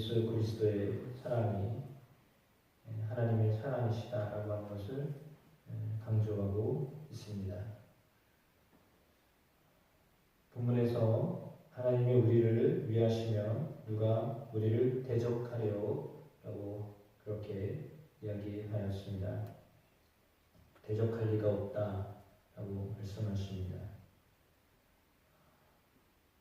예수 그리스도의 사랑이 하나님의 사랑이시다라고 하는 것을 강조하고 있습니다. 본문에서 하나님이 우리를 위하시며 누가 우리를 대적하려 라고 그렇게 이야기하였습니다. 대적할 리가 없다라고 말씀하십니다.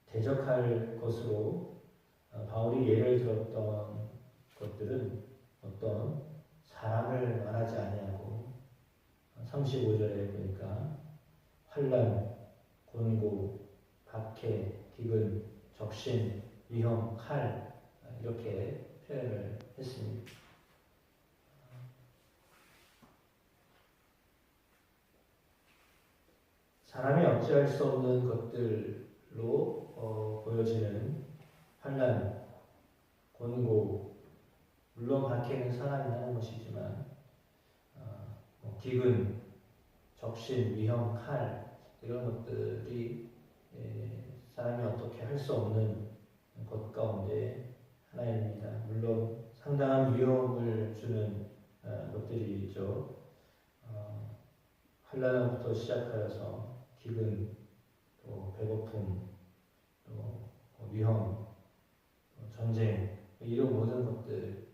대적할 것으로 바울이 예를 들었던 것들은 어떤 사람을 말하지 아니하고 35절에 보니까 환난, 곤고, 박해, 기근, 적신, 위험, 칼 이렇게 표현을 했습니다. 사람이 어찌할 수 없는 것들로 보여지는 환난, 곤고, 물론 박해는 사람이 하는 것이지만 기근, 적신, 위험, 칼 이런 것들이 사람이 어떻게 할 수 없는 것 가운데 하나입니다. 물론 상당한 위험을 주는 것들이죠. 환난부터 시작하여서 기근, 또 배고픔, 또 위험, 또 전쟁 이런 모든 것들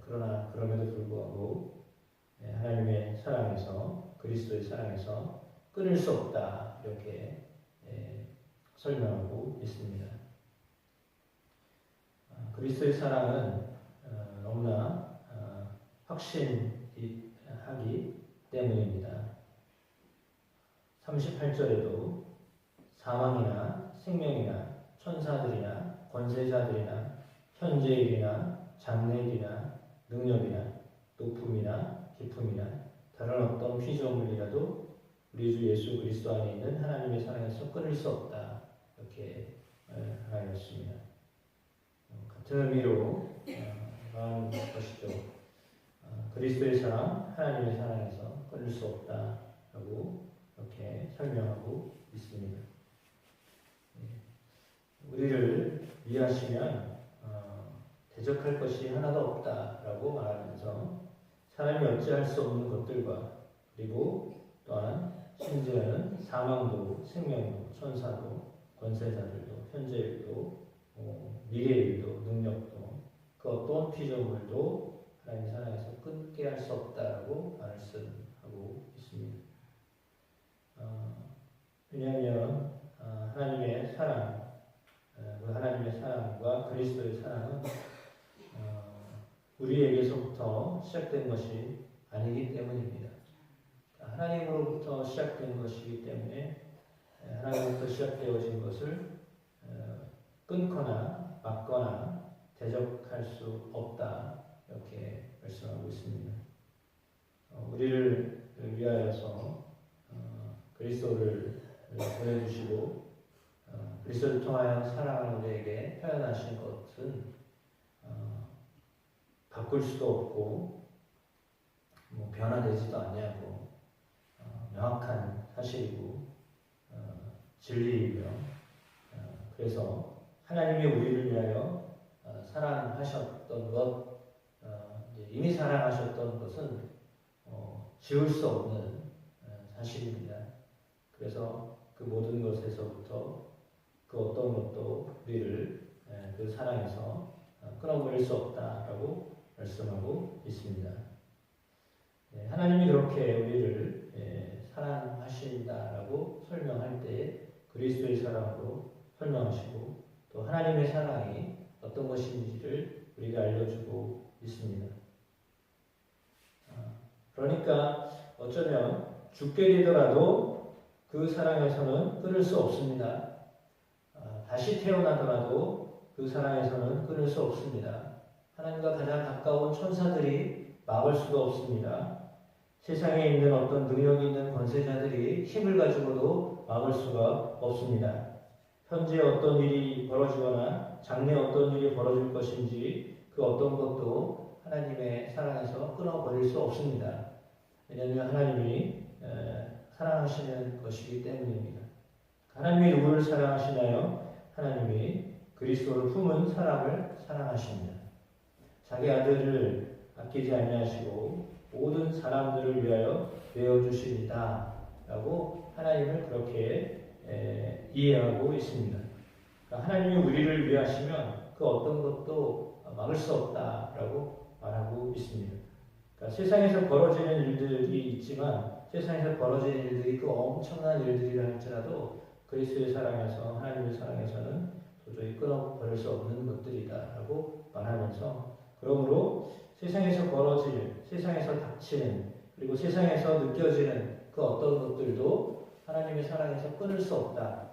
그러나 그럼에도 불구하고 하나님의 사랑에서 그리스도의 사랑에서 끊을 수 없다 이렇게 설명하고 있습니다. 그리스도의 사랑은 너무나 확신하기 때문입니다. 38절에도 사망이나 생명이나 천사들이나 권세자들이나 현재일이나 장래일이나 능력이나 높음이나 깊음이나 다른 어떤 피조물이라도 우리 주 예수 그리스도 안에 있는 하나님의 사랑에서 끊을 수 없다 이렇게 하였습니다. 같은 의미로 말하는 것이죠. 그리스도의 사랑, 하나님의 사랑에서 끊을 수 없다라고 이렇게 설명하고 있습니다. 우리를 위하시면 대적할 것이 하나도 없다라고 말하면서 사람이 어찌할 수 없는 것들과 그리고 또한 심지어는 사망도 생명도 천사도 권세자들도 현재일도 미래일도 능력도 그 어떤 피조물도 하나님의 사랑에서 끊게 할 수 없다라고 말씀하고 있습니다. 왜냐하면 하나님의 사랑, 하나님의 사랑과 그리스도의 사랑은 우리에게서부터 시작된 것이 아니기 때문입니다. 하나님으로부터 시작된 것이기 때문에 하나님으로부터 시작되어진 것을 끊거나 막거나 대적할 수 없다 이렇게 말씀하고 있습니다. 우리를 위하여서 그리스도를 보내주시고 그리스도를 통하여 사랑을 우리에게 표현하신 것은 바꿀 수도 없고 변화되지도 아니하고 명확한 사실이고 진리이며 그래서 하나님이 우리를 위하여 사랑하셨던 것 이미 사랑하셨던 것은 지울 수 없는 사실입니다. 그래서 그 모든 것에서부터 그 어떤 것도 우리를 그 사랑에서 끊어버릴 수 없다라고 말씀하고 있습니다. 하나님이 그렇게 우리를 사랑하신다라고 설명할 때 그리스도의 사랑으로 설명하시고 또 하나님의 사랑이 어떤 것인지를 우리가 알려주고 있습니다. 그러니까 어쩌면 죽게 되더라도 그 사랑에서는 끊을 수 없습니다. 다시 태어나더라도 그 사랑에서는 끊을 수 없습니다. 하나님과 가장 가까운 천사들이 막을 수도 없습니다. 세상에 있는 어떤 능력이 있는 권세자들이 힘을 가지고도 막을 수가 없습니다. 현재 어떤 일이 벌어지거나 장래 어떤 일이 벌어질 것인지 그 어떤 것도 하나님의 사랑에서 끊어버릴 수 없습니다. 왜냐하면 하나님이 사랑하시는 것이기 때문입니다. 하나님이 누구를 사랑하시나요? 하나님이 그리스도를 품은 사람을 사랑하십니다. 자기 아들을 아끼지 아니하시고 모든 사람들을 위하여 내어주십니다. 라고 하나님을 그렇게 이해하고 있습니다. 그러니까 하나님이 우리를 위하시면 그 어떤 것도 막을 수 없다라고 말하고 있습니다. 그러니까 세상에서 벌어지는 일들이 있지만 세상에서 벌어지는 일들이 그 엄청난 일들이라 할지라도 그리스도의 사랑에서 하나님의 사랑에서는 도저히 끊어버릴 수 없는 것들이다라고 말하면서 그러므로 세상에서 벌어질, 세상에서 닥치는 그리고 세상에서 느껴지는 그 어떤 것들도 하나님의 사랑에서 끊을 수 없다.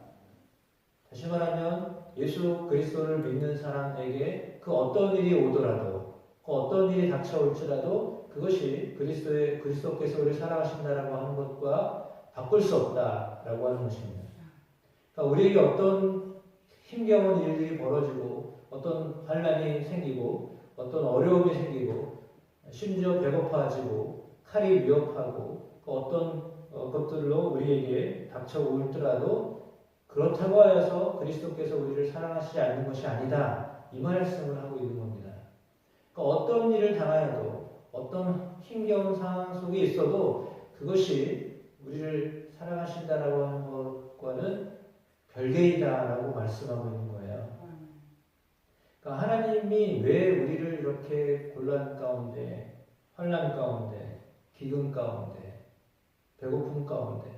다시 말하면 예수 그리스도를 믿는 사람에게 그 어떤 일이 오더라도 그 어떤 일이 닥쳐올지라도 그것이 그리스도께서 우리를 사랑하신다라고 하는 것과 바꿀 수 없다라고 하는 것입니다. 그러니까 우리에게 어떤 힘겨운 일들이 벌어지고 어떤 환난이 생기고 어떤 어려움이 생기고 심지어 배고파지고 칼이 위협하고 그 어떤 것들로 우리에게 닥쳐올더라도 그렇다고 하여서 그리스도께서 우리를 사랑하시지 않는 것이 아니다. 이 말씀을 하고 있는 겁니다. 그러니까 어떤 일을 당하여도 어떤 힘겨운 상황 속에 있어도 그것이 우리를 사랑하신다라고 하는 것과는 별개이다라고 말씀하고 있는 거예요. 그러니까 하나님이 왜 우리를 이렇게 곤란 가운데, 환난 가운데, 기근 가운데, 배고픔 가운데,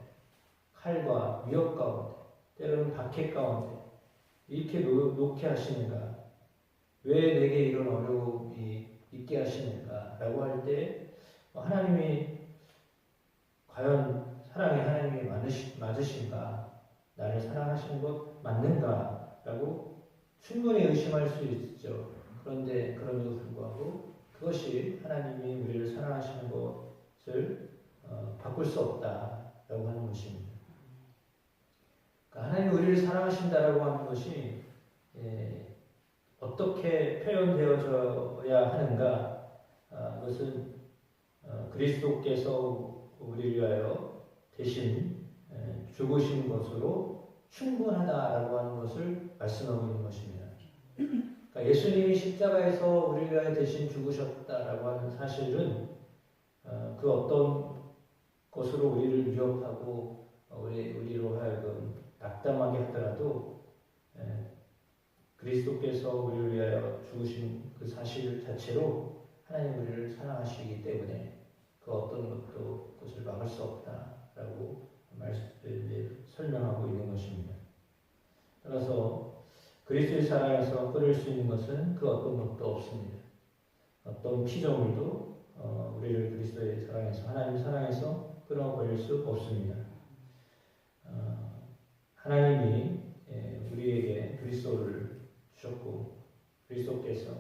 칼과 위협 가운데, 때로는 박해 가운데 이렇게 놓게 하시는가? 왜 내게 이런 어려움이 있게 하시는가? 라고 할 때 하나님이 과연 사랑의 하나님이 맞으신가? 나를 사랑하시는 것 맞는가? 라고 충분히 의심할 수 있죠. 그런데 그럼에도 불구하고 그것이 하나님이 우리를 사랑하시는 것을 바꿀 수 없다라고 하는 것입니다. 그러니까 하나님이 우리를 사랑하신다라고 하는 것이 어떻게 표현되어져야 하는가? 그것은 그리스도께서 우리를 위하여 대신 죽으신 것으로 충분하다라고 하는 것을 말씀하고 있는 것입니다. 그러니까 예수님이 십자가에서 우리를 위하여 대신 죽으셨다라고 하는 사실은 그 어떤 것으로 우리를 위협하고 우리로 하여금 낙담하게 하더라도 그리스도께서 우리를 위하여 죽으신 그 사실 자체로 하나님 우리를 사랑하시기 때문에 그 어떤 것도 그것을 막을 수 없다라고 설명하고 있는 것입니다. 따라서 그리스도의 사랑에서 끊을 수 있는 것은 그 어떤 것도 없습니다. 어떤 피조물도 우리를 그리스도의 사랑에서 하나님 사랑에서 끊어버릴 수 없습니다. 하나님이 우리에게 그리스도를 주셨고 그리스도께서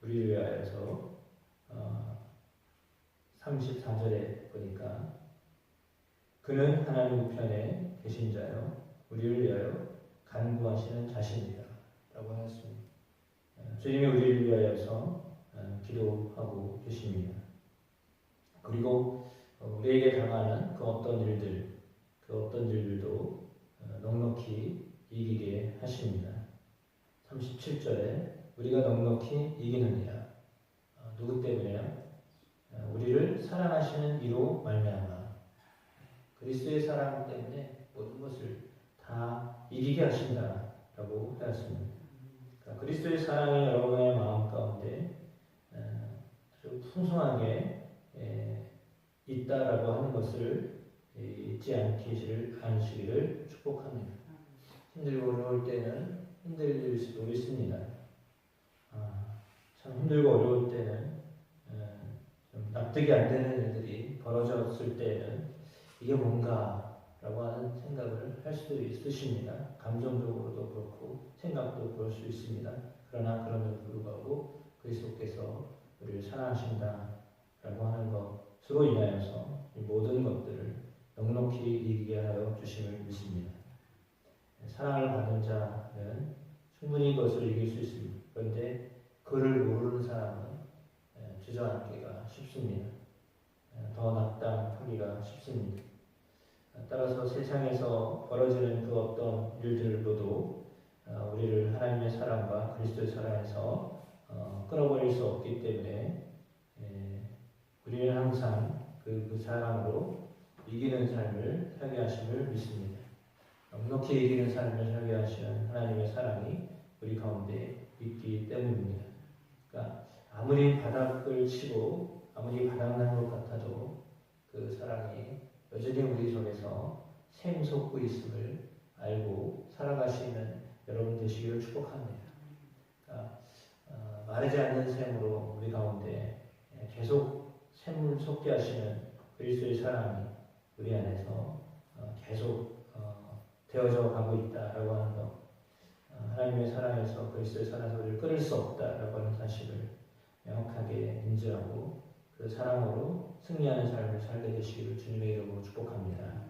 우리를 위하여서 34절에 보니까 그는 하나님 우편에 계신 자요 우리를 위하여 간구하시는 자신이다 라고 하였습니다. 주님이 우리를 위하여서 기도하고 계십니다. 그리고 우리에게 당하는 그 어떤 일들도 넉넉히 이기게 하십니다. 37절에 우리가 넉넉히 이기느니라. 누구 때문에요? 우리를 사랑하시는 이로 말미암아 그리스도의 사랑 때문에 모든 것을 다 이기게 하신다라고 하였습니다. 그러니까 그리스도의 사랑이 여러분의 마음 가운데 아주 풍성하게 있다라고 하는 것을 잊지 않으시기를 축복합니다. 힘들고 어려울 때는 힘들 수도 있습니다. 참 힘들고 어려울 때는 좀 납득이 안 되는 일들이 벌어졌을 때는 이게 뭔가라고 하는 생각을 할 수도 있으십니다. 감정적으로도 그렇고 생각도 그럴 수 있습니다. 그러나 그럼에도 불구하고 그리스도께서 우리를 사랑하신다라고 하는 것으로 인하여서 이 모든 것들을 넉넉히 이기게 하여 주심을 믿습니다. 사랑을 받은 자는 충분히 그것을 이길 수 있습니다. 그런데 그를 모르는 사람은 주저앉기가 쉽습니다. 더 낙담하기가 쉽습니다. 따라서 세상에서 벌어지는 그 어떤 일들로도 우리를 하나님의 사랑과 그리스도의 사랑에서 끊어버릴 수 없기 때문에 우리는 항상 그 사랑으로 이기는 삶을 살게 하심을 믿습니다. 넉넉히 이기는 삶을 살게 하시는 하나님의 사랑이 우리 가운데 있기 때문입니다. 그러니까 아무리 바닥을 치고 아무리 바닥난 것 같아도 그 사랑이 여전히 우리 속에서 샘솟고 있음을 알고 살아가시는 여러분 되시기를 축복합니다. 그러니까 마르지 않는 샘으로 우리 가운데 계속 샘을 솟게 하시는 그리스도의 사랑이 우리 안에서 계속 되어져 가고 있다라고 하는 것, 하나님의 사랑에서 그리스도의 사랑에서 우리를 끊을 수 없다라고 하는 사실을 명확하게 인지하고 그 사랑으로 승리하는 삶을 살게 되시기를 주님의 이름으로 축복합니다.